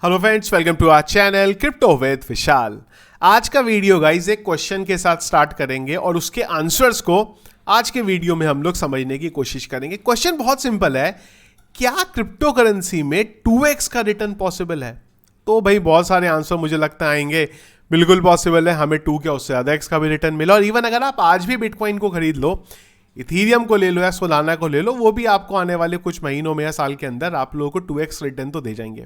Hello friends, welcome to our channel crypto with Vishal. आज का video guys एक question के साथ स्टार्ट करेंगे और उसके आंसर्स को आज के वीडियो में हम लोग समझने की कोशिश करेंगे। क्वेश्चन बहुत सिंपल है, क्या क्रिप्टो करेंसी में 2x का रिटर्न पॉसिबल है? तो भाई बहुत सारे आंसर मुझे लगता है आएंगे, बिल्कुल पॉसिबल है, हमें 2 क्या उससे ज़्यादा x का भी रिटर्न मिला। और इवन अगर आप आज भी बिटकॉइन को खरीद लो, इथीरियम को ले लो या सोलाना को ले लो, वो भी आपको आने वाले कुछ महीनों में या साल के अंदर आप लोगों को 2x रिटर्न तो दे जाएंगे।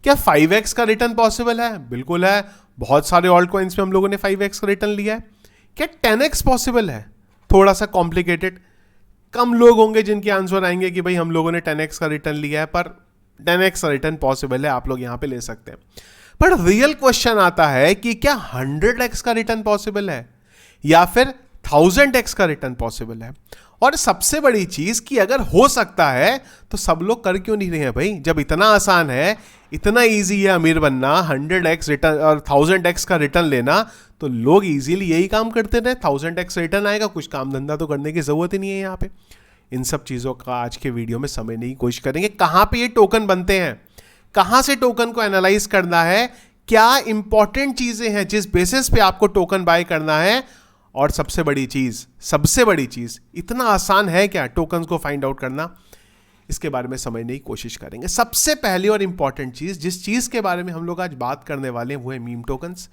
क्या 5x का रिटर्न पॉसिबल है? बिल्कुल है, बहुत सारे ऑल्ट कॉइन्स में हम लोगों ने 5x का रिटर्न लिया है। क्या 10x पॉसिबल है? थोड़ा सा कॉम्प्लिकेटेड, कम लोग होंगे जिनके आंसर आएंगे कि भाई हम लोगों ने 10x का रिटर्न लिया है, पर 10x का रिटर्न पॉसिबल है, आप लोग यहां पे ले सकते हैं। पर रियल क्वेश्चन आता है कि क्या 100x का रिटर्न पॉसिबल है या फिर 1000x का रिटर्न पॉसिबल है? और सबसे बड़ी चीज कि अगर हो सकता है तो सब लोग कर क्यों नहीं रहे हैं भाई? जब इतना आसान है, इतना इजी है अमीर बनना, 100x रिटर्न और 1000x का रिटर्न लेना, तो लोग इजीली यही काम करते रहे। 1000x रिटर्न आएगा, कुछ काम धंधा तो करने की जरूरत ही नहीं है यहाँ पे। इन सब चीजों का आज के वीडियो में समझने की कोशिश करेंगे। कहाँ पे ये टोकन बनते हैं, कहाँ से टोकन को एनालाइज करना है, क्या इंपॉर्टेंट चीजें हैं जिस बेसिस पे आपको टोकन बाय करना है, और सबसे बड़ी चीज इतना आसान है क्या टोकन्स को फाइंड आउट करना, इसके बारे में समझने की कोशिश करेंगे। सबसे पहली और इंपॉर्टेंट चीज, जिस चीज के बारे में हम लोग आज बात करने वाले हैं, वो है मीम टोकन्स।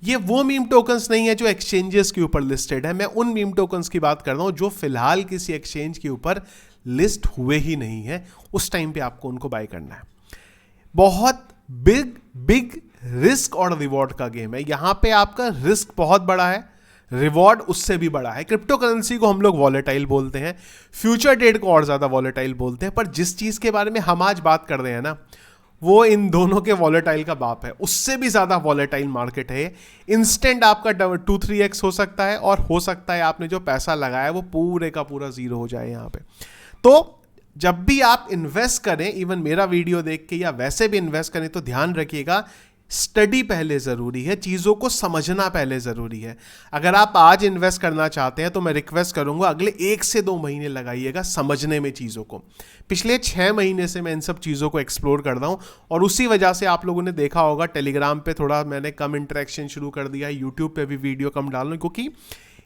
ये वो मीम टोकन्स नहीं है जो एक्सचेंजेस के ऊपर लिस्टेड है। मैं उन मीम टोकन्स की बात कर रहा हूं जो फिलहाल किसी एक्सचेंज के ऊपर लिस्ट हुए ही नहीं है। उस टाइम पे आपको उनको बाय करना है। बहुत बिग रिस्क और रिवॉर्ड का गेम है। यहां पे आपका रिस्क बहुत बड़ा है, रिवॉर्ड उससे भी बड़ा है। क्रिप्टो करेंसी को हम लोग वॉलेटाइल बोलते हैं, फ्यूचर डेट को और ज्यादा वॉलेटाइल बोलते हैं। पर जिस चीज के बारे में हम आज बात कर रहे हैं ना, वो इन दोनों के वॉलेटाइल का बाप है, उससे भी ज्यादा वॉलेटाइल मार्केट है। इंस्टेंट आपका 2-3x हो सकता है, और हो सकता है आपने जो पैसा लगाया वो पूरे का पूरा जीरो हो जाए यहाँ पे। तो जब भी आप इन्वेस्ट करें, इवन मेरा वीडियो देख के या वैसे भी इन्वेस्ट करें, तो ध्यान रखिएगा, स्टडी पहले ज़रूरी है, चीज़ों को समझना पहले ज़रूरी है। अगर आप आज इन्वेस्ट करना चाहते हैं तो मैं रिक्वेस्ट करूंगा अगले 1 से 2 महीने लगाइएगा समझने में चीज़ों को। पिछले 6 महीने से मैं इन सब चीज़ों को एक्सप्लोर कर रहा हूं, और उसी वजह से आप लोगों ने देखा होगा टेलीग्राम पे थोड़ा मैंने कम इंटरेक्शन शुरू कर दिया, यूट्यूब पे भी वीडियो कम डाल रहा हूं, क्योंकि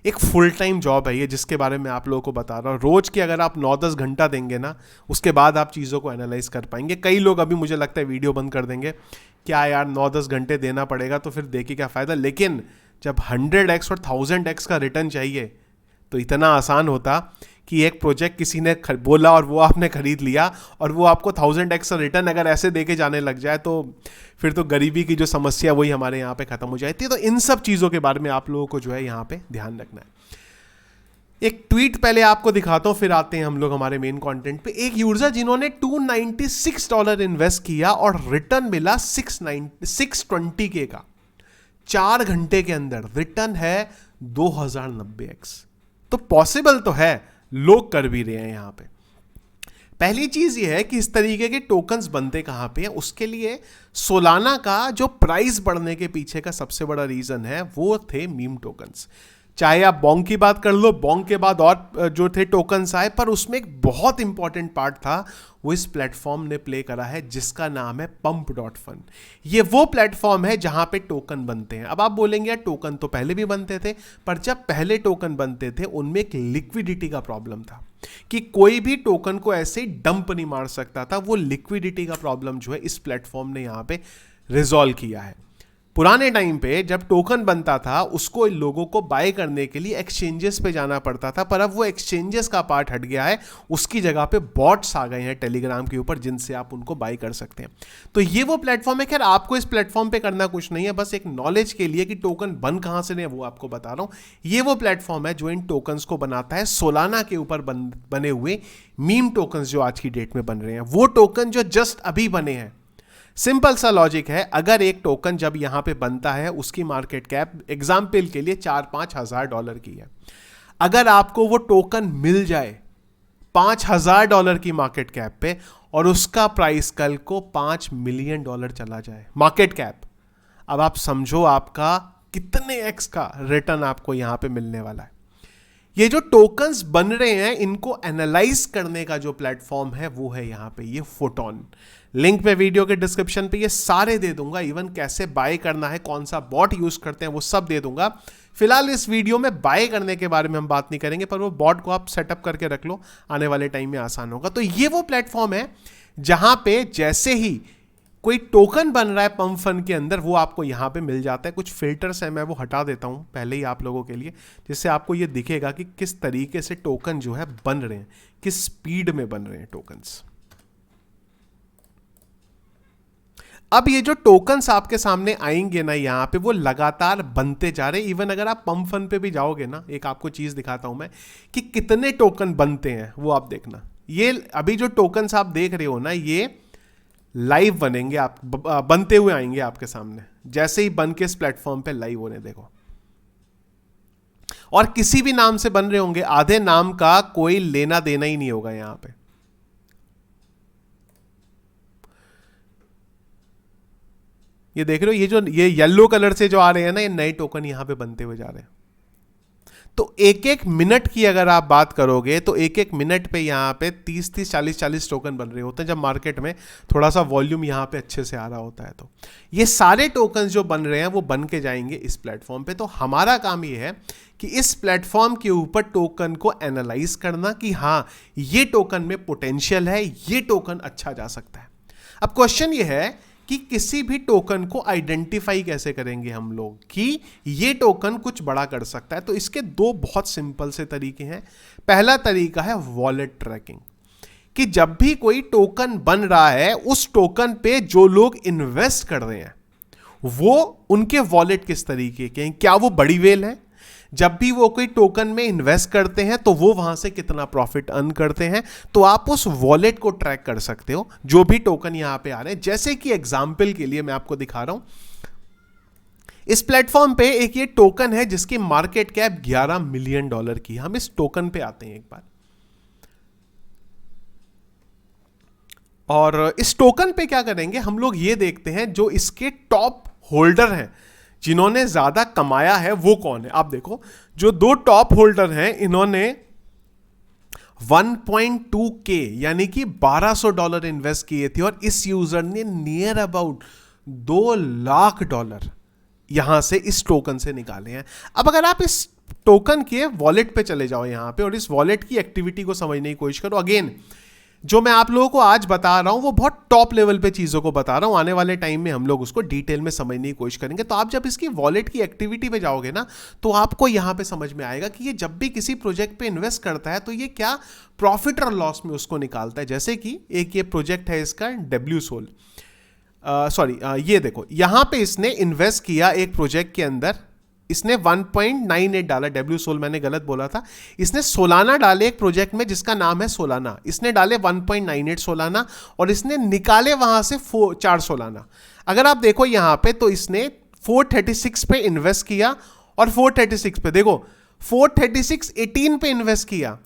एक फुल टाइम जॉब है ये, जिसके बारे में आप लोगों को बता रहा हूँ। रोज के अगर आप 9-10 घंटा देंगे ना, उसके बाद आप चीज़ों को एनालाइज कर पाएंगे। कई लोग अभी मुझे लगता है वीडियो बंद कर देंगे, क्या यार 9-10 घंटे देना पड़ेगा तो फिर देखिए क्या फ़ायदा। लेकिन जब 100x और 1000x का रिटर्न चाहिए, तो इतना आसान होता कि एक प्रोजेक्ट किसी ने बोला और वो आपने खरीद लिया, और वो आपको 1000x का रिटर्न अगर ऐसे देके जाने लग जाए, तो फिर तो गरीबी की जो समस्या वही हमारे यहाँ पे खत्म हो जाती है। तो इन सब चीज़ों के बारे में आप लोगों को जो है यहाँ पे ध्यान रखना है। एक ट्वीट पहले आपको दिखाता हूं, फिर आते हैं हम लोग हमारे मेन कंटेंट पे। एक यूजर जिन्होंने $296 इन्वेस्ट किया और रिटर्न मिला 620K का, 4 घंटे के अंदर रिटर्न है 2090x। तो पॉसिबल तो है, लोग कर भी रहे हैं यहां पे। पहली चीज ये है कि इस तरीके के टोकन्स बनते कहां पे हैं। उसके लिए सोलाना का जो प्राइस बढ़ने के पीछे का सबसे बड़ा रीजन है, वो थे मीम टोकन्स। चाहे आप बॉन्ग की बात कर लो, बॉन्ग के बाद और जो थे टोकन्स आए, पर उसमें एक बहुत इंपॉर्टेंट पार्ट था, वो इस प्लेटफॉर्म ने प्ले करा है, जिसका नाम है pump.fun। ये वो प्लेटफॉर्म है जहां पे टोकन बनते हैं। अब आप बोलेंगे यार टोकन तो पहले भी बनते थे, पर जब पहले टोकन बनते थे उनमें एक लिक्विडिटी का प्रॉब्लम था कि कोई भी टोकन को ऐसे ही डंप नहीं मार सकता था। वो लिक्विडिटी का प्रॉब्लम जो है इस प्लेटफॉर्म ने यहां पे रिजॉल्व किया है। पुराने टाइम पे जब टोकन बनता था, उसको लोगों को बाय करने के लिए एक्सचेंजेस पे जाना पड़ता था, पर अब वो एक्सचेंजेस का पार्ट हट गया है। उसकी जगह पे बॉट्स आ गए हैं टेलीग्राम के ऊपर, जिनसे आप उनको बाय कर सकते हैं। तो ये वो प्लेटफॉर्म है। खैर आपको इस प्लेटफॉर्म पे करना कुछ नहीं है, बस एक नॉलेज के लिए कि टोकन बन कहां से नहीं, वो आपको बता रहा हूं। ये वो प्लेटफॉर्म है जो इन टोकन्स को बनाता है। सोलाना के ऊपर बने हुए मीम टोकन्स जो आज की डेट में बन रहे हैं, वो टोकन जो जस्ट अभी बने हैं। सिंपल सा लॉजिक है, अगर एक टोकन जब यहां पे बनता है, उसकी मार्केट कैप एग्जाम्पल के लिए $4-5 की है। अगर आपको वो टोकन मिल जाए $5,000 की मार्केट कैप पे, और उसका प्राइस कल को $5 मिलियन चला जाए मार्केट कैप, अब आप समझो आपका कितने एक्स का रिटर्न आपको यहां पे मिलने वाला है। ये जो टोकन्स बन रहे हैं इनको एनालाइज करने का जो प्लेटफॉर्म है वो है यहाँ पे ये फोटोन। लिंक पे वीडियो के डिस्क्रिप्शन पे ये सारे दे दूंगा, इवन कैसे बाय करना है, कौन सा बॉट यूज करते हैं वो सब दे दूंगा। फिलहाल इस वीडियो में बाय करने के बारे में हम बात नहीं करेंगे, पर वो बॉट को आप सेटअप करके रख लो, आने वाले टाइम में आसान होगा। तो ये वो प्लेटफॉर्म है जहां पे जैसे ही कोई टोकन बन रहा है पंप फंड के अंदर वो आपको यहां पे मिल जाता है। कुछ फिल्टर्स है, मैं वो हटा देता हूं पहले ही आप लोगों के लिए, जिससे आपको ये दिखेगा कि किस तरीके से टोकन जो है बन रहे हैं, किस स्पीड में बन रहे हैं टोकन्स। अब ये जो टोकन्स आपके सामने आएंगे ना यहाँ पे, वो लगातार बनते जा रहे हैं। इवन अगर आप पंप फंड पे भी जाओगे ना, एक आपको चीज दिखाता हूं मैं कि कितने टोकन बनते हैं, वो आप देखना। ये अभी जो टोकन्स आप देख रहे हो ना, ये लाइव बनेंगे, आप बनते हुए आएंगे आपके सामने, जैसे ही बन के इस प्लेटफॉर्म पे लाइव होने देखो। और किसी भी नाम से बन रहे होंगे, आधे नाम का कोई लेना देना ही नहीं होगा यहां पे। ये देख रहे हो, ये येलो कलर से जो आ रहे हैं ना, ये नए टोकन यहां पे बनते हुए जा रहे हैं। तो एक एक मिनट की अगर आप बात करोगे तो एक एक मिनट पे यहाँ पे 30-30, 40-40 टोकन बन रहे होते हैं, जब मार्केट में थोड़ा सा वॉल्यूम यहाँ पे अच्छे से आ रहा होता है। तो ये सारे टोकन जो बन रहे हैं वो बन के जाएंगे इस प्लेटफॉर्म पे। तो हमारा काम ये है कि इस प्लेटफॉर्म के ऊपर टोकन को एनालाइज करना कि हाँ ये टोकन में पोटेंशियल है, ये टोकन अच्छा जा सकता है। अब क्वेश्चन ये है कि किसी भी टोकन को आइडेंटिफाई कैसे करेंगे हम लोग कि ये टोकन कुछ बड़ा कर सकता है। तो इसके दो बहुत सिंपल से तरीके हैं। पहला तरीका है वॉलेट ट्रैकिंग, कि जब भी कोई टोकन बन रहा है उस टोकन पे जो लोग इन्वेस्ट कर रहे हैं वो उनके वॉलेट किस तरीके के हैं, क्या वो बड़ी वेल है। जब भी वो कोई टोकन में इन्वेस्ट करते हैं तो वो वहां से कितना प्रॉफिट अर्न करते हैं, तो आप उस वॉलेट को ट्रैक कर सकते हो जो भी टोकन यहां पे आ रहे हैं। जैसे कि एग्जांपल के लिए मैं आपको दिखा रहा हूं, इस प्लेटफॉर्म पे एक ये टोकन है जिसकी मार्केट कैप $11 मिलियन की। हम इस टोकन पे आते हैं एक बार, और इस टोकन पे क्या करेंगे हम लोग, ये देखते हैं जो इसके टॉप होल्डर हैं, जिन्होंने ज्यादा कमाया है वो कौन है। आप देखो जो दो टॉप होल्डर हैं, इन्होंने 1.2K यानी कि $1200 इन्वेस्ट किए थे, और इस यूजर ने नियर अबाउट $2 लाख यहां से इस टोकन से निकाले हैं। अब अगर आप इस टोकन के वॉलेट पे चले जाओ यहां पे और इस वॉलेट की एक्टिविटी को समझने की कोशिश करो, अगेन जो मैं आप लोगों को आज बता रहा हूं वो बहुत टॉप लेवल पे चीजों को बता रहा हूं, आने वाले टाइम में हम लोग उसको डिटेल में समझने की कोशिश करेंगे। तो आप जब इसकी वॉलेट की एक्टिविटी पे जाओगे ना, तो आपको यहां पे समझ में आएगा कि ये जब भी किसी प्रोजेक्ट पे इन्वेस्ट करता है तो ये क्या प्रॉफिट और लॉस में उसको निकालता है। जैसे कि एक ये प्रोजेक्ट है इसका WSOL, ये देखो यहां पे इसने इन्वेस्ट किया एक प्रोजेक्ट के अंदर, इसने 1.98 डाला। WSOL मैंने गलत बोला था, इसने सोलाना डाले एक प्रोजेक्ट में जिसका नाम है सोलाना, इसने डाले 1.98 सोलाना और इसने निकाले वहां से 4 सोलाना। अगर आप देखो यहां पे तो इसने 436 पे इन्वेस्ट किया, और 436 पे देखो 436.18 पे इन्वेस्ट किया,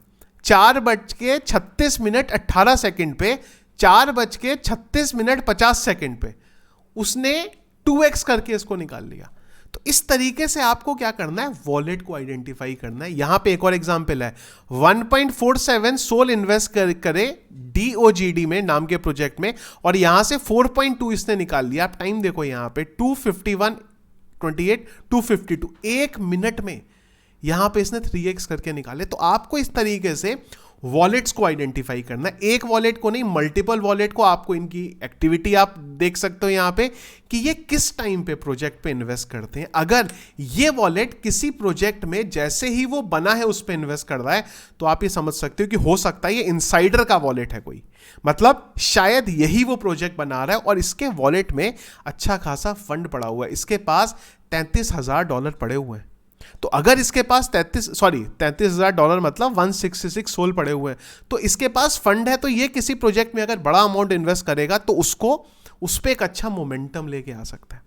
4:36:18 पे, 4:36:50 पे उसने 2x करके इसको निकाल लिया। तो इस तरीके से आपको क्या करना है, वॉलेट को आइडेंटिफाई करना है। यहां पे एक और एग्जांपल है, 1.47 सोल इन्वेस्ट करे DOGD में नाम के प्रोजेक्ट में, और यहां से 4.2 इसने निकाल लिया। आप टाइम देखो यहां पे 251.28 252, एक मिनट में यहां पे इसने 3x करके निकाले। तो आपको इस तरीके से वॉलेट्स को आइडेंटिफाई करना है, एक वॉलेट को नहीं, मल्टीपल वॉलेट को। आपको इनकी एक्टिविटी आप देख सकते हो यहां पे कि ये किस टाइम पे प्रोजेक्ट पे इन्वेस्ट करते हैं। अगर ये वॉलेट किसी प्रोजेक्ट में जैसे ही वो बना है उस पे इन्वेस्ट कर रहा है, तो आप ये समझ सकते हो कि हो सकता है ये इनसाइडर का वॉलेट है कोई, मतलब शायद यही वो प्रोजेक्ट बना रहा है और इसके वॉलेट में अच्छा खासा फंड पड़ा हुआ है। इसके पास $33,000 पड़े हुए हैं। तो अगर इसके पास $33,000 मतलब 166 सोल पड़े हुए हैं, तो इसके पास फंड है, तो ये किसी प्रोजेक्ट में अगर बड़ा अमाउंट इन्वेस्ट करेगा तो उसको उस पर एक अच्छा मोमेंटम लेके आ सकता है।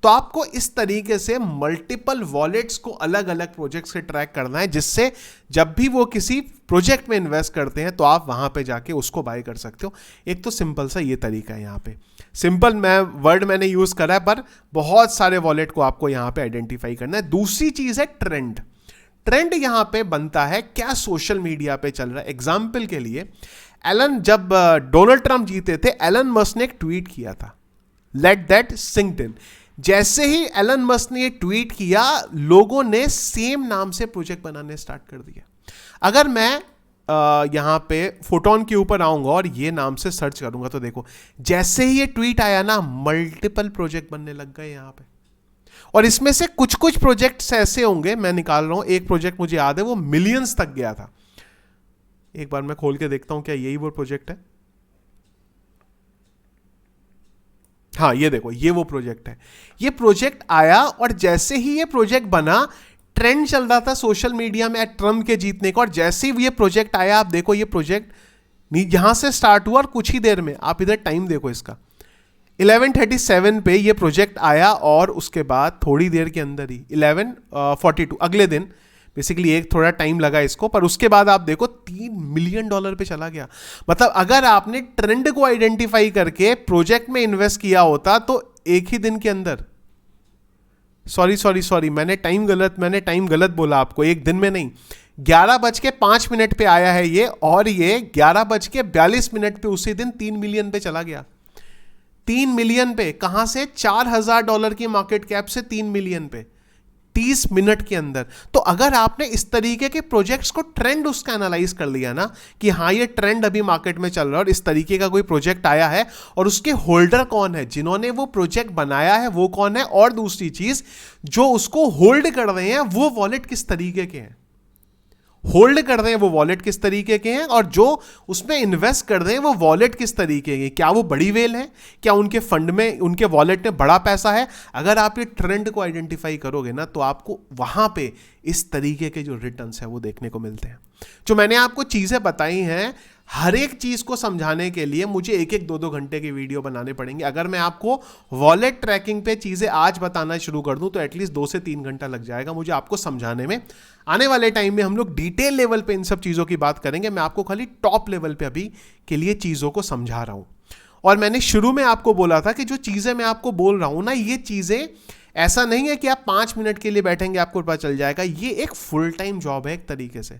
तो आपको इस तरीके से मल्टीपल वॉलेट्स को अलग अलग प्रोजेक्ट्स से ट्रैक करना है, जिससे जब भी वो किसी प्रोजेक्ट में इन्वेस्ट करते हैं तो आप वहां पे जाके उसको बाय कर सकते हो। एक तो सिंपल सा ये तरीका है, यहाँ पे सिंपल वर्ड मैंने यूज करा है, पर बहुत सारे वॉलेट को आपको यहां पे आइडेंटिफाई करना है। दूसरी चीज है ट्रेंड। ट्रेंड यहां पे बनता है क्या सोशल मीडिया पे चल रहा है। एग्जाम्पल के लिए जब डोनाल्ड ट्रंप जीते थे, एलन मस्क ने एक ट्वीट किया था, लेट दैट सिंक इन। जैसे ही एलन मस्क ने ये ट्वीट किया, लोगों ने सेम नाम से प्रोजेक्ट बनाने स्टार्ट कर दिया। अगर मैं यहां पे फोटोन के ऊपर आऊंगा और ये नाम से सर्च करूंगा तो देखो, जैसे ही ये ट्वीट आया ना, मल्टीपल प्रोजेक्ट बनने लग गए यहां पे। और इसमें से कुछ कुछ प्रोजेक्ट्स ऐसे होंगे, मैं निकाल रहा हूं, एक प्रोजेक्ट मुझे याद है वो मिलियंस तक गया था। एक बार मैं खोल के देखता हूं क्या यही वो प्रोजेक्ट है। हाँ, ये देखो, ये वो प्रोजेक्ट है। ये प्रोजेक्ट आया और जैसे ही ये प्रोजेक्ट बना, ट्रेंड चल रहा था सोशल मीडिया में ट्रंप के जीतने का, और जैसे ही ये प्रोजेक्ट आया, आप देखो ये प्रोजेक्ट यहां से स्टार्ट हुआ और कुछ ही देर में, आप इधर टाइम देखो इसका, 11:37 पे ये प्रोजेक्ट आया और उसके बाद थोड़ी देर के अंदर ही 11:42 अगले दिन, बेसिकली एक थोड़ा टाइम लगा इसको, पर उसके बाद आप देखो $3 मिलियन पे चला गया। मतलब अगर आपने ट्रेंड को आइडेंटिफाई करके प्रोजेक्ट में इन्वेस्ट किया होता तो एक ही दिन के अंदर, सॉरी मैंने टाइम गलत बोला आपको, एक दिन में नहीं, 11:05 पे आया है ये, और ये 11:42 पे उसी दिन 3 मिलियन पे चला गया। 3 मिलियन पे, कहां से? $4,000 की मार्केट कैप से 3 मिलियन पे 30 मिनट के अंदर। तो अगर आपने इस तरीके के प्रोजेक्ट्स को ट्रेंड उसका एनालाइज कर लिया ना कि हाँ ये ट्रेंड अभी मार्केट में चल रहा है और इस तरीके का कोई प्रोजेक्ट आया है और उसके होल्डर कौन है, जिन्होंने वो प्रोजेक्ट बनाया है वो कौन है, और दूसरी चीज जो उसको होल्ड कर रहे हैं वो वॉलेट किस तरीके के हैं, होल्ड कर रहे हैं वो वॉलेट किस तरीके के हैं, और जो उसमें इन्वेस्ट कर रहे हैं वो वॉलेट किस तरीके के, क्या वो बड़ी वेल है, क्या उनके फंड में, उनके वॉलेट में बड़ा पैसा है। अगर आप ये ट्रेंड को आइडेंटिफाई करोगे ना तो आपको वहां पे इस तरीके के जो रिटर्न्स है वो देखने को मिलते हैं। जो मैंने आपको चीजें बताई हैं, हर एक चीज को समझाने के लिए मुझे 1-2 घंटे की वीडियो बनाने पड़ेंगे। अगर मैं आपको वॉलेट ट्रैकिंग पे चीजें आज बताना शुरू कर दूं तो एटलीस्ट 2 से 3 घंटा लग जाएगा मुझे आपको समझाने में। आने वाले टाइम में हम लोग डिटेल लेवल पे इन सब चीजों की बात करेंगे। मैं आपको खाली टॉप लेवल पे अभी के लिए चीजों को समझा रहा हूं। और मैंने शुरू में आपको बोला था कि जो चीजें मैं आपको बोल रहा हूं ना, ये चीजें ऐसा नहीं है कि आप 5 मिनट के लिए बैठेंगे आपको पता चल जाएगा। ये एक फुल टाइम जॉब है एक तरीके से।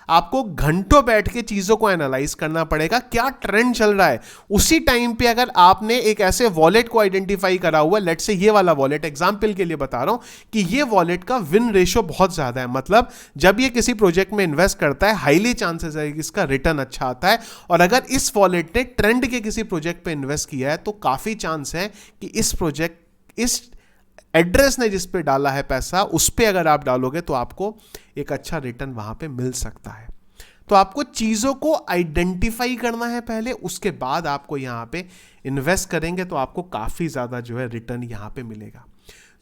आपको घंटों बैठ के चीजों को एनालाइज करना पड़ेगा, क्या ट्रेंड चल रहा है। उसी टाइम पे अगर आपने एक ऐसे वॉलेट को आइडेंटिफाई करा हुआ, लेट्स से ये वाला वॉलेट, एग्जांपल के लिए बता रहा हूं कि ये वॉलेट का विन रेशियो बहुत ज्यादा है, मतलब जब ये किसी प्रोजेक्ट में इन्वेस्ट करता है हाईली चांसेस है कि इसका रिटर्न अच्छा आता है। और अगर इस वॉलेट ने ट्रेंड के किसी प्रोजेक्ट पे इन्वेस्ट किया है तो काफी चांस है कि इस प्रोजेक्ट, इस एड्रेस ने जिस पे डाला है पैसा, उस पे अगर आप डालोगे तो आपको एक अच्छा रिटर्न वहां पे मिल सकता है। तो आपको चीजों को आइडेंटिफाई करना है पहले, उसके बाद आपको यहां पे इन्वेस्ट करेंगे तो आपको काफी ज्यादा जो है रिटर्न यहां पे मिलेगा।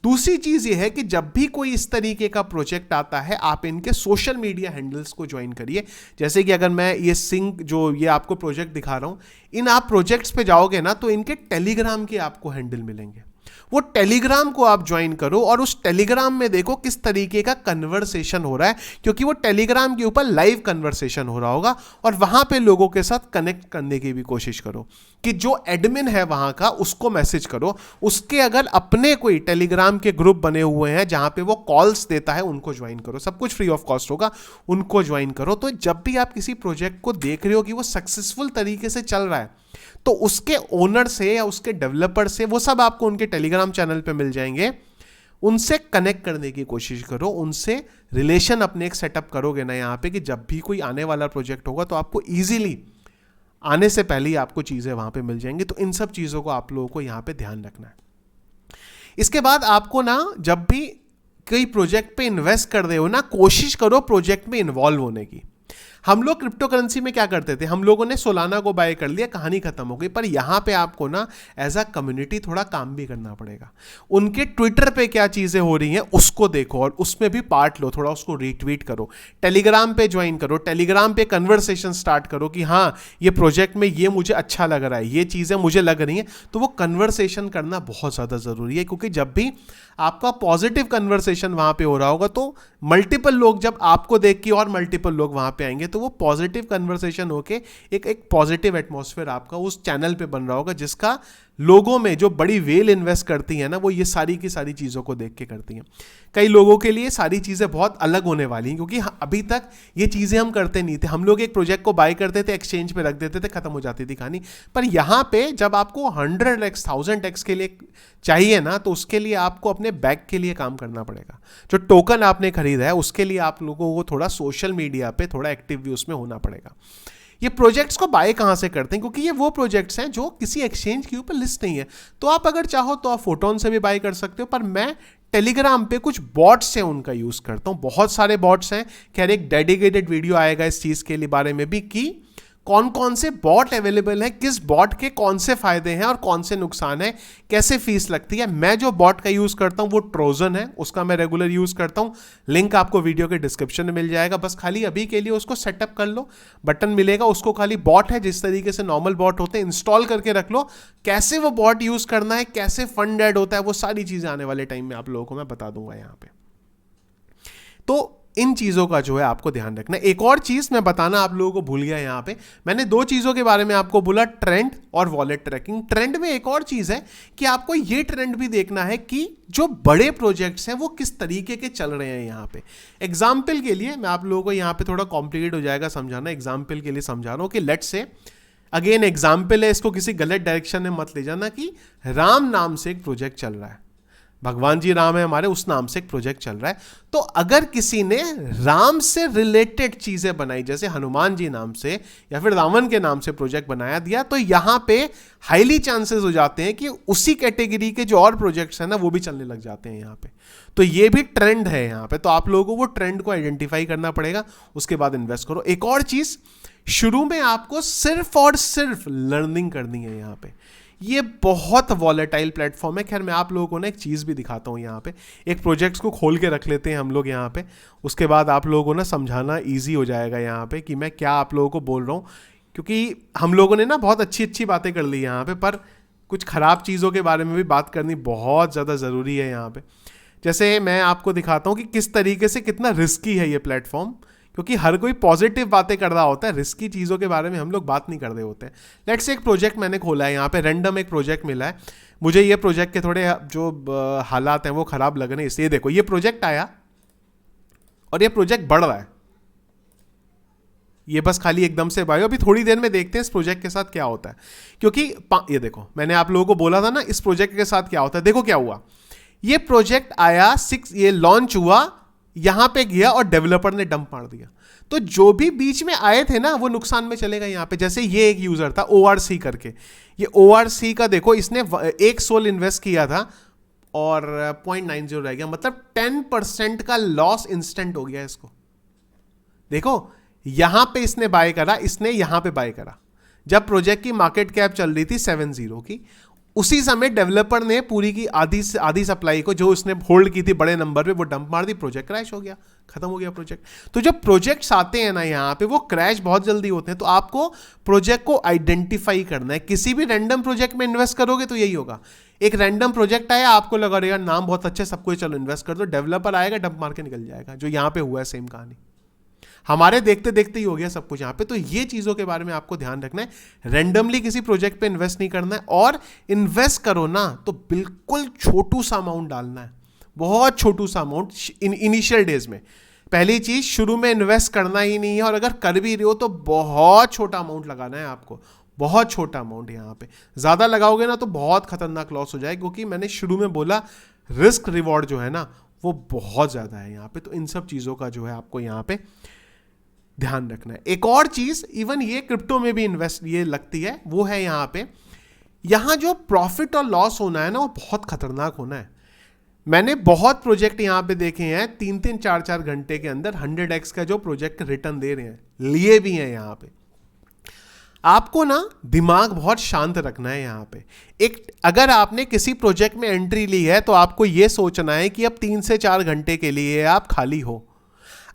दूसरी चीज ये है कि जब भी कोई इस तरीके का प्रोजेक्ट आता है, आप इनके सोशल मीडिया हैंडल्स को ज्वाइन करिए। जैसे कि अगर मैं ये सिंक, जो ये आपको प्रोजेक्ट दिखा रहा हूं, इन आप प्रोजेक्ट्स पे जाओगे ना तो इनके टेलीग्राम के आपको हैंडल मिलेंगे। वो टेलीग्राम को आप ज्वाइन करो और उस टेलीग्राम में देखो किस तरीके का कन्वर्सेशन हो रहा है, क्योंकि वो टेलीग्राम के ऊपर लाइव कन्वर्सेशन हो रहा होगा और वहां पे लोगों के साथ कनेक्ट करने की भी कोशिश करो कि जो एडमिन है वहां का उसको मैसेज करो। उसके अगर अपने कोई टेलीग्राम के ग्रुप बने हुए हैं जहां पे वो कॉल्स देता है, उनको ज्वाइन करो, सब कुछ फ्री ऑफ कॉस्ट होगा, उनको ज्वाइन करो। तो जब भी आप किसी प्रोजेक्ट को देख रहे हो कि वो सक्सेसफुल तरीके से चल रहा है तो उसके ओनर से या उसके डेवलपर से, वो सब आपको उनके टेलीग्राम चैनल पे मिल जाएंगे, उनसे कनेक्ट करने की कोशिश करो, उनसे रिलेशन अपने एक सेटअप करोगे ना यहाँ पे कि जब भी कोई आने वाला प्रोजेक्ट होगा तो आपको इजीली आने से पहले ही आपको चीजें वहां पे मिल जाएंगी। तो इन सब चीजों को आप लोगों को यहाँ पे ध्यान रखना है। इसके बाद आपको ना जब भी कोई प्रोजेक्ट पे इन्वेस्ट कर रहे हो ना, कोशिश करो प्रोजेक्ट में इन्वॉल्व होने की। हम लोग क्रिप्टो करेंसी में क्या करते थे, हम लोगों ने सोलाना को बाय कर लिया, कहानी खत्म हो गई। पर यहां पे आपको ना एज अ कम्युनिटी थोड़ा काम भी करना पड़ेगा। उनके ट्विटर पे क्या चीजें हो रही हैं उसको देखो और उसमें भी पार्ट लो, थोड़ा उसको रीट्वीट करो, टेलीग्राम पे ज्वाइन करो, टेलीग्राम पे कन्वर्सेशन स्टार्ट करो कि हाँ ये प्रोजेक्ट में ये मुझे अच्छा लग रहा है, ये चीजें मुझे लग रही हैं। तो वो कन्वर्सेशन करना बहुत ज्यादा जरूरी है, क्योंकि जब भी आपका पॉजिटिव कन्वर्सेशन वहां पे हो रहा होगा तो मल्टीपल लोग जब आपको देख के और मल्टीपल लोग वहां पे आएंगे तो वो पॉजिटिव कन्वर्सेशन होके एक पॉजिटिव एटमॉस्फेयर आपका उस चैनल पे बन रहा होगा, जिसका लोगों में जो बड़ी वेल इन्वेस्ट करती हैं ना, वो ये सारी की सारी चीज़ों को देख के करती हैं। कई लोगों के लिए सारी चीज़ें बहुत अलग होने वाली हैं, क्योंकि अभी तक ये चीज़ें हम करते नहीं थे। हम लोग एक प्रोजेक्ट को बाय करते थे, एक्सचेंज पे रख देते थे, खत्म हो जाती थी कहानी। पर यहाँ पे जब आपको 100x 1000x के लिए चाहिए ना, तो उसके लिए आपको अपने बैक के लिए काम करना पड़ेगा। जो टोकन आपने खरीदा है उसके लिए आप लोगों को थोड़ा सोशल मीडिया पे थोड़ा एक्टिव भी उसमें होना पड़ेगा। ये प्रोजेक्ट्स को बाय कहां से करते हैं, क्योंकि ये वो प्रोजेक्ट्स हैं जो किसी एक्सचेंज के ऊपर लिस्ट नहीं है। तो आप अगर चाहो तो आप फोटोन से भी बाय कर सकते हो, पर मैं टेलीग्राम पे कुछ बॉट्स हैं उनका यूज करता हूं। बहुत सारे बॉट्स हैं। खैर एक डेडिकेटेड वीडियो आएगा इस चीज के लिए बारे में भी कि कौन कौन से बॉट अवेलेबल है, किस बॉट के कौन से फायदे हैं और कौन से नुकसान है, कैसे फीस लगती है। मैं जो बॉट का यूज करता हूं वो ट्रोजन है, उसका मैं रेगुलर यूज करता हूं। लिंक आपको वीडियो के डिस्क्रिप्शन में मिल जाएगा। बस खाली अभी के लिए उसको सेटअप कर लो, बटन मिलेगा उसको, खाली बॉट है जिस तरीके से नॉर्मल बॉट होते हैं, इंस्टॉल करके रख लो। कैसे वो बॉट यूज करना है, कैसे फंड ऐड होता है, वो सारी चीजें आने वाले टाइम में आप लोगों को मैं बता दूंगा यहाँ पे। तो इन चीजों का जो है आपको ध्यान रखना है। एक और चीज मैं बताना आप लोगों को भूल गया यहाँ पे, मैंने दो चीजों के बारे में आपको बोला, ट्रेंड और वॉलेट ट्रैकिंग। ट्रेंड में एक और चीज है कि आपको ये ट्रेंड भी देखना है कि जो बड़े प्रोजेक्ट्स हैं वो किस तरीके के चल रहे हैं यहाँ पे। एग्जाम्पल के लिए मैं आप लोगों को यहाँ पे थोड़ा कॉम्प्लिकेट हो जाएगा समझाना, एग्जाम्पल के लिए समझा रहा हूँ कि लेट्स से, अगेन एग्जाम्पल है, इसको किसी गलत डायरेक्शन में मत ले जाना, कि राम नाम से एक प्रोजेक्ट चल रहा है, भगवान जी राम है हमारे, उस नाम से एक प्रोजेक्ट चल रहा है। तो अगर किसी ने राम से रिलेटेड चीजें बनाई, जैसे हनुमान जी नाम से या फिर रावण के नाम से प्रोजेक्ट बनाया दिया, तो यहां पे हाईली चांसेस हो जाते हैं कि उसी कैटेगरी के जो और प्रोजेक्ट्स हैं ना वो भी चलने लग जाते हैं यहाँ पे। तो ये भी ट्रेंड है यहाँ पे। तो आप लोगों को वो ट्रेंड को आइडेंटिफाई करना पड़ेगा, उसके बाद इन्वेस्ट करो। एक और चीज, शुरू में आपको सिर्फ और सिर्फ लर्निंग करनी है यहाँ पे। ये बहुत वॉलेटाइल प्लेटफॉर्म है। खैर मैं आप लोगों को ना एक चीज़ भी दिखाता हूँ यहाँ पे, एक प्रोजेक्ट्स को खोल के रख लेते हैं हम लोग यहाँ पे, उसके बाद आप लोगों को ना समझाना इजी हो जाएगा यहाँ पे कि मैं क्या आप लोगों को बोल रहा हूँ। क्योंकि हम लोगों ने ना बहुत अच्छी अच्छी बातें कर ली यहाँ पे, पर कुछ ख़राब चीज़ों के बारे में भी बात करनी बहुत ज़्यादा ज़रूरी है यहाँ पे। जैसे मैं आपको दिखाता हूँ कि किस तरीके से कितना रिस्की है ये प्लेटफॉर्म, क्योंकि हर कोई पॉजिटिव बातें कर रहा होता है, रिस्की चीज़ों के बारे में हम लोग बात नहीं कर रहे होते हैं। लेट्स से एक प्रोजेक्ट मैंने खोला है यहाँ पे, रैंडम एक प्रोजेक्ट मिला है मुझे। ये प्रोजेक्ट के थोड़े जो हालात हैं वो ख़राब लग रहे हैं, इसलिए देखो ये प्रोजेक्ट आया और ये प्रोजेक्ट बढ़ रहा है। ये बस खाली एकदम से बायो, अभी थोड़ी देर में देखते हैं इस प्रोजेक्ट के साथ क्या होता है। क्योंकि ये देखो मैंने आप लोगों को बोला था ना इस प्रोजेक्ट के साथ क्या होता है। देखो क्या हुआ, ये प्रोजेक्ट आया, ये लॉन्च हुआ, यहां पे गया और डेवलपर ने डंप मार दिया। तो जो भी बीच में आए थे ना वो नुकसान में चलेगा यहाँ पे। जैसे ये एक यूजर था ORC करके, ये ORC का देखो, इसने 1 सोल इन्वेस्ट किया था और 0.90 रह गया, मतलब 10% का लॉस इंस्टेंट हो गया इसको। देखो यहां पे इसने बाय करा, इसने यहां पे बाय करा जब प्रोजेक्ट की मार्केट कैप चल रही थी 70 की। उसी समय डेवलपर ने पूरी की आधी सप्लाई को जो उसने होल्ड की थी बड़े नंबर पे वो डंप मार दी, प्रोजेक्ट क्रैश हो गया, खत्म हो गया प्रोजेक्ट। तो जब प्रोजेक्ट्स आते हैं ना यहाँ पे वो क्रैश बहुत जल्दी होते हैं। तो आपको प्रोजेक्ट को आइडेंटिफाई करना है। किसी भी रैंडम प्रोजेक्ट में इन्वेस्ट करोगे तो यही होगा, एक रैंडम प्रोजेक्ट आया, आपको लगा रहेगा नाम बहुत अच्छा है, सबको चलो इन्वेस्ट कर दो, डेवलपर आएगा डंप मार के निकल जाएगा, जो यहाँ पे हुआ है सेम कहानी। हमारे देखते देखते ही हो गया सब कुछ यहाँ पे। तो ये चीज़ों के बारे में आपको ध्यान रखना है। रैंडमली किसी प्रोजेक्ट पे इन्वेस्ट नहीं करना है, और इन्वेस्ट करो ना तो बिल्कुल छोटू सा अमाउंट डालना है, बहुत छोटू सा अमाउंट इनिशियल डेज में। पहली चीज, शुरू में इन्वेस्ट करना ही नहीं है, और अगर कर भी रहे हो तो बहुत छोटा अमाउंट लगाना है आपको, बहुत छोटा अमाउंट। यहाँ पे ज़्यादा लगाओगे ना तो बहुत खतरनाक लॉस हो जाएगा, क्योंकि मैंने शुरू में बोला रिस्क रिवॉर्ड जो है ना वो बहुत ज़्यादा है यहाँ पे। तो इन सब चीज़ों का जो है आपको यहाँ पे ध्यान रखना है। एक और चीज, इवन ये क्रिप्टो में भी इन्वेस्ट ये लगती है, वो है यहाँ पे, यहाँ जो प्रॉफिट और लॉस होना है ना वो बहुत खतरनाक होना है। मैंने बहुत प्रोजेक्ट यहाँ पे देखे हैं 3-3, 4-4 घंटे के अंदर 100x का जो प्रोजेक्ट रिटर्न दे रहे हैं, लिए भी हैं यहाँ पे। आपको ना दिमाग बहुत शांत रखना है यहाँ पे। एक अगर आपने किसी प्रोजेक्ट में एंट्री ली है तो आपको ये सोचना है कि अब 3 से 4 घंटे के लिए आप खाली हो।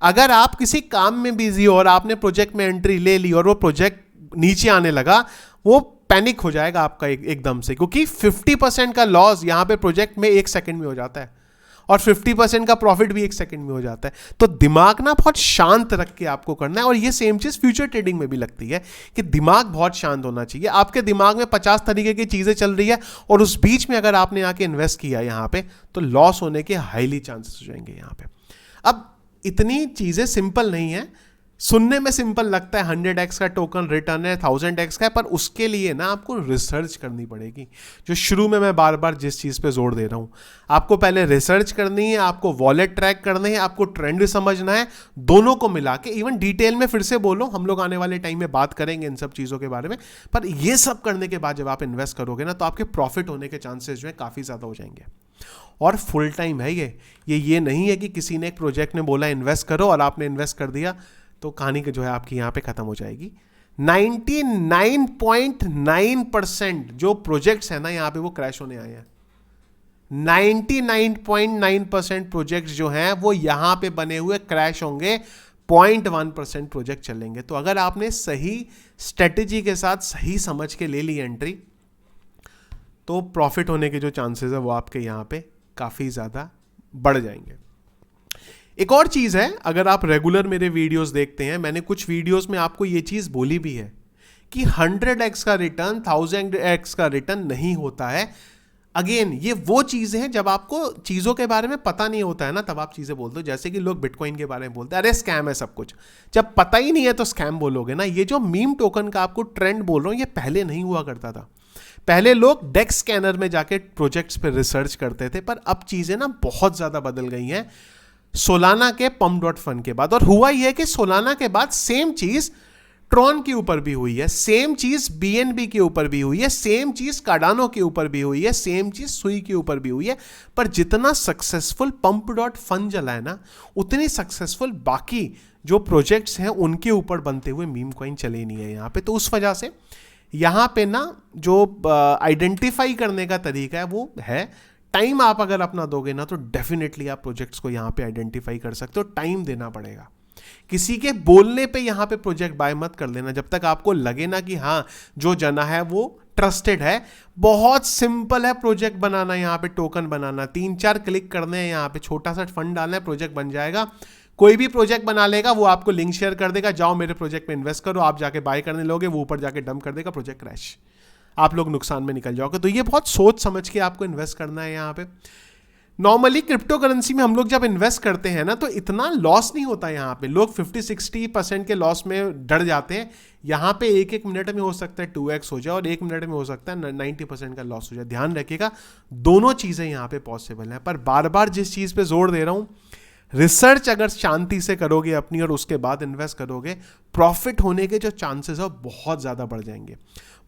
अगर आप किसी काम में बिजी हो और आपने प्रोजेक्ट में एंट्री ले ली और वो प्रोजेक्ट नीचे आने लगा, वो पैनिक हो जाएगा आपका एकदम से, क्योंकि 50% का लॉस यहाँ पे प्रोजेक्ट में 1 सेकंड में हो जाता है। और 50% का प्रॉफिट भी 1 सेकंड में हो जाता है। तो दिमाग ना बहुत शांत रख के आपको करना है, और ये सेम चीज फ्यूचर ट्रेडिंग में भी लगती है कि दिमाग बहुत शांत होना चाहिए। आपके दिमाग में 50 तरीके की चीजें चल रही है और उस बीच में अगर आपने आके इन्वेस्ट किया यहां पे, तो लॉस होने के हाईली चांसेस हो जाएंगे यहां पे। अब इतनी चीजें सिंपल नहीं है, सुनने में सिंपल लगता है 100x का टोकन रिटर्न है, 1000x का है, पर उसके लिए ना आपको रिसर्च करनी पड़ेगी। जो शुरू में मैं बार बार जिस चीज़ पे जोर दे रहा हूँ, आपको पहले रिसर्च करनी है, आपको वॉलेट ट्रैक करने हैं, आपको ट्रेंड समझना है, दोनों को मिला के। इवन डिटेल में फिर से बोलो, हम लोग आने वाले टाइम में बात करेंगे इन सब चीज़ों के बारे में, पर ये सब करने के बाद जब आप इन्वेस्ट करोगे ना, तो आपके प्रॉफिट होने के चांसेस जो है काफ़ी ज़्यादा हो जाएंगे। और फुल टाइम है ये नहीं है कि किसी ने एक प्रोजेक्ट ने बोला इन्वेस्ट करो और आपने इन्वेस्ट कर दिया तो कहानी जो है आपकी यहां पे खत्म हो जाएगी। 99.9% जो प्रोजेक्ट्स है ना यहां पे वो क्रैश होने आए हैं। 99.9% प्रोजेक्ट्स जो हैं वो यहां पे बने हुए क्रैश होंगे, 0.1% प्रोजेक्ट चलेंगे। तो अगर आपने सही स्ट्रेटेजी के साथ सही समझ के ले ली एंट्री, तो प्रॉफिट होने के जो चांसेस है वो आपके यहां पे काफी ज्यादा बढ़ जाएंगे। एक और चीज है, अगर आप रेगुलर मेरे वीडियोस देखते हैं, मैंने कुछ वीडियोस में आपको ये चीज बोली भी है कि 100x का रिटर्न 1000x का रिटर्न नहीं होता है। अगेन ये वो चीजें हैं जब आपको चीजों के बारे में पता नहीं होता है ना, तब आप चीजें बोलते हो। जैसे कि लोग बिटकॉइन के बारे में बोलते हैं, अरे स्कैम है सब कुछ। जब पता ही नहीं है तो स्कैम बोलोगे ना। ये जो मीम टोकन का आपको ट्रेंड बोल रहा हूं, ये पहले नहीं हुआ करता था। पहले लोग डेक्स स्कैनर में जाके प्रोजेक्ट्स पे रिसर्च करते थे, पर अब चीजें ना बहुत ज्यादा बदल गई हैं सोलाना के pump.fun के बाद। और हुआ यह कि सोलाना के बाद सेम चीज ट्रॉन के ऊपर भी हुई है, सेम चीज BNB के ऊपर भी हुई है, सेम चीज कार्डानो के ऊपर भी हुई है, सेम चीज सुई के ऊपर भी हुई है। पर जितना सक्सेसफुल pump.fun चला है ना, उतनी सक्सेसफुल बाकी जो प्रोजेक्ट्स हैं उनके ऊपर बनते हुए मीम कॉइन चले नहीं है यहां पे। तो उस वजह से यहां पे ना जो आइडेंटिफाई करने का तरीका है वो है, टाइम आप अगर अपना दोगे ना तो डेफिनेटली आप प्रोजेक्ट्स को यहां पे आइडेंटिफाई कर सकते हो। टाइम देना पड़ेगा, किसी के बोलने पे यहां पे प्रोजेक्ट बाय मत कर लेना जब तक आपको लगे ना कि हाँ जो जना है वो ट्रस्टेड है। बहुत सिंपल है प्रोजेक्ट बनाना, यहां पे टोकन बनाना, 3-4 क्लिक करने हैं, यहां पे छोटा सा फंड डालना है, प्रोजेक्ट बन जाएगा। कोई भी प्रोजेक्ट बना लेगा, वो आपको लिंक शेयर कर देगा, जाओ मेरे प्रोजेक्ट में इन्वेस्ट करो। आप जाके बाय करने लोगे, वो ऊपर जाके डंप कर देगा, प्रोजेक्ट क्रैश, आप लोग नुकसान में निकल जाओगे। तो ये बहुत सोच समझ के आपको इन्वेस्ट करना है यहाँ पे। नॉर्मली क्रिप्टो करेंसी में हम लोग जब इन्वेस्ट करते हैं ना, तो इतना लॉस नहीं होता यहाँ पे। लोग 50-60% के लॉस में डर जाते हैं। यहाँ पे 1-1 मिनट में हो सकता है 2x हो जाए और 1 मिनट में हो सकता है 90% का लॉस हो जाए। ध्यान रखिएगा, दोनों चीज़ें यहाँ पे पॉसिबल हैं। पर बार बार जिस चीज़ पे जोर दे रहा हूँ, रिसर्च अगर शांति से करोगे अपनी और उसके बाद इन्वेस्ट करोगे, प्रॉफिट होने के जो चांसेस है बहुत ज़्यादा बढ़ जाएंगे।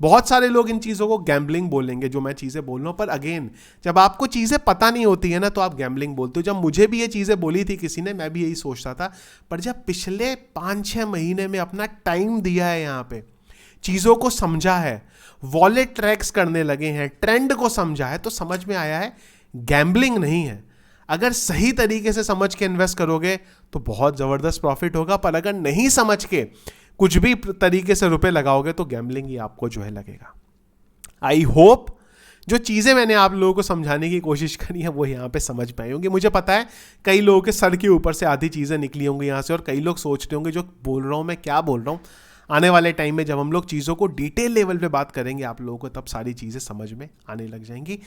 बहुत सारे लोग इन चीज़ों को गैम्बलिंग बोलेंगे जो मैं चीज़ें बोल रहा हूँ, पर अगेन जब आपको चीज़ें पता नहीं होती है ना तो आप गैम्बलिंग बोलते हो। जब मुझे भी ये चीज़ें बोली थी किसी ने, मैं भी यही सोचता था, पर जब पिछले 5-6 महीने में अपना टाइम दिया है यहाँ पे, चीज़ों को समझा है, वॉलेट ट्रैक्स करने लगे हैं, ट्रेंड को समझा है, तो समझ में आया है गैम्बलिंग नहीं है। अगर सही तरीके से समझ के इन्वेस्ट करोगे तो बहुत ज़बरदस्त प्रॉफिट होगा, पर अगर नहीं समझ के कुछ भी तरीके से रुपए लगाओगे तो गैम्बलिंग ही आपको जो है लगेगा। आई होप जो चीज़ें मैंने आप लोगों को समझाने की कोशिश करी है वो यहाँ पे समझ पाए होंगे। मुझे पता है कई लोगों के सर के ऊपर से आधी चीज़ें निकली होंगी यहाँ से, और कई लोग सोच रहे होंगे जो बोल रहा हूँ मैं क्या बोल रहा हूँ। आने वाले टाइम में जब हम लोग चीज़ों को डिटेल लेवल पे बात करेंगे आप लोगों को, तब सारी चीज़ें समझ में आने लग जाएंगी।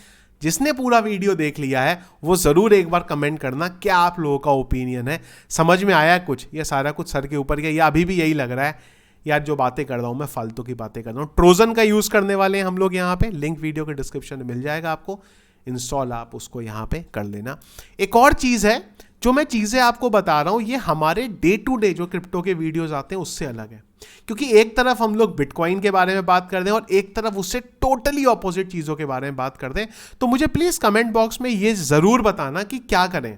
जिसने पूरा वीडियो देख लिया है वो ज़रूर एक बार कमेंट करना क्या आप लोगों का ओपिनियन है, समझ में आया कुछ, या सारा कुछ सर के ऊपर गया, या अभी भी यही लग रहा है यार जो बातें कर रहा हूँ मैं फालतू की बातें कर रहा हूँ। ट्रोजन का यूज़ करने वाले हैं हम लोग यहाँ पे, लिंक वीडियो के डिस्क्रिप्शन में मिल जाएगा आपको, इंस्टॉल आप उसको यहाँ पे कर लेना। एक और चीज़ है, जो मैं चीज़ें आपको बता रहा हूँ ये हमारे डे टू डे जो क्रिप्टो के वीडियोस आते हैं उससे अलग है, क्योंकि एक तरफ हम लोग बिटकॉइन के बारे में बात करते हैं और एक तरफ उससे टोटली ऑपोजिट चीज़ों के बारे में बात करते हैं। तो मुझे प्लीज़ कमेंट बॉक्स में ये ज़रूर बताना कि क्या करें।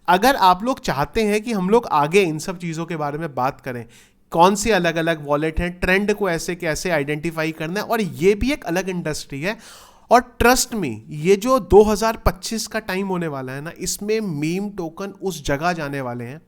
अगर आप लोग चाहते हैं कि हम लोग आगे इन सब चीज़ों के बारे में बात करें, कौन सी अलग अलग वॉलेट हैं, ट्रेंड को ऐसे कैसे आइडेंटिफाई करना है, और ये भी एक अलग इंडस्ट्री है। और ट्रस्ट मी, ये जो 2025 का टाइम होने वाला है ना, इसमें मीम टोकन उस जगह जाने वाले हैं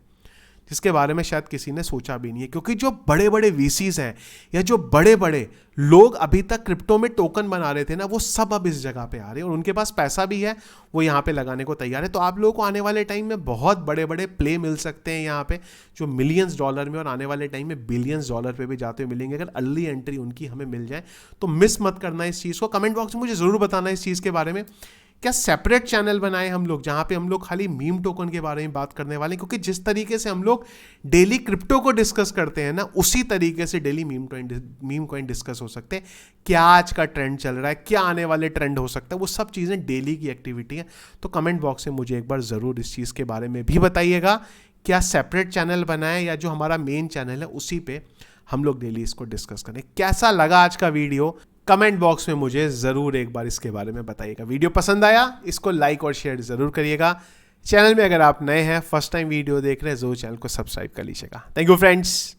जिसके बारे में शायद किसी ने सोचा भी नहीं है, क्योंकि जो बड़े बड़े वीसीज हैं या जो बड़े बड़े लोग अभी तक क्रिप्टो में टोकन बना रहे थे ना, वो सब अब इस जगह पे आ रहे हैं और उनके पास पैसा भी है, वो यहाँ पे लगाने को तैयार है। तो आप लोगों को आने वाले टाइम में बहुत बड़े बड़े प्ले मिल सकते हैं यहाँ पे, जो मिलियंस डॉलर में और आने वाले टाइम में बिलियंस डॉलर पे भी जाते हुए मिलेंगे, अगर अर्ली एंट्री उनकी हमें मिल जाए। तो मिस मत करना इस चीज़ को। कमेंट बॉक्स में मुझे ज़रूर बताना इस चीज़ के बारे में। क्या सेपरेट चैनल बनाए हम लोग जहाँ पे हम लोग खाली मीम टोकन के बारे में बात करने वाले हैं, क्योंकि जिस तरीके से हम लोग डेली क्रिप्टो को डिस्कस करते हैं ना, उसी तरीके से डेली मीम कॉइन डिस्कस हो सकते हैं। क्या आज का ट्रेंड चल रहा है, क्या आने वाले ट्रेंड हो सकता है, वो सब चीज़ें डेली की एक्टिविटी है। तो कमेंट बॉक्स में मुझे एक बार ज़रूर इस चीज़ के बारे में भी बताइएगा, क्या सेपरेट चैनल बनाए या जो हमारा मेन चैनल है उसी पे हम लोग डेली इसको डिस्कस करें। कैसा लगा आज का वीडियो, कमेंट बॉक्स में मुझे ज़रूर एक बार इसके बारे में बताइएगा। वीडियो पसंद आया, इसको लाइक और शेयर ज़रूर करिएगा। चैनल में अगर आप नए हैं, फर्स्ट टाइम वीडियो देख रहे हैं, ज़रूर चैनल को सब्सक्राइब कर लीजिएगा। Thank you friends.